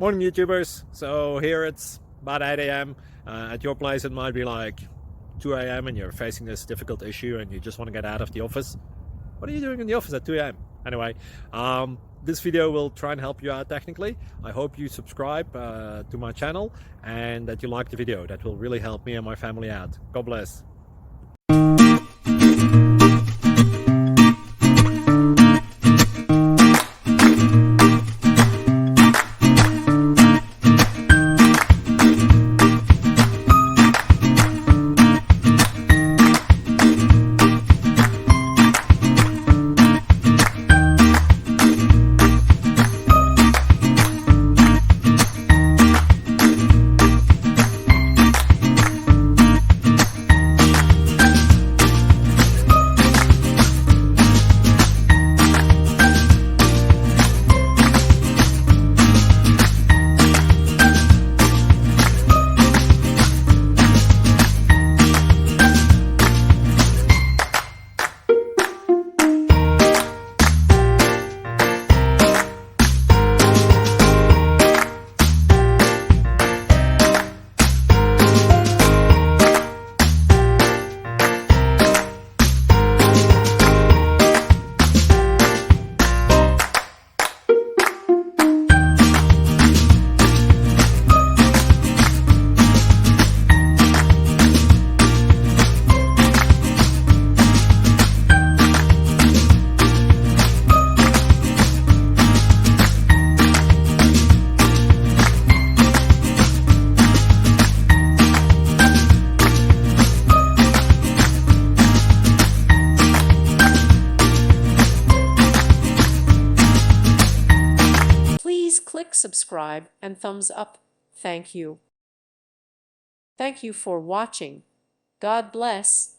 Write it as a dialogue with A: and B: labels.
A: Morning YouTubers. So here it's about 8 a.m. At your place it might be like 2 a.m. and you're facing this difficult issue and you just want to get out of the office. What are you doing in the office at 2 a.m.? Anyway, this video will try and help you out technically. I hope you subscribe to my channel and that you like the video. That will really help me and my family out. God bless.
B: Please click subscribe and thumbs up. Thank you. Thank you for watching. God bless.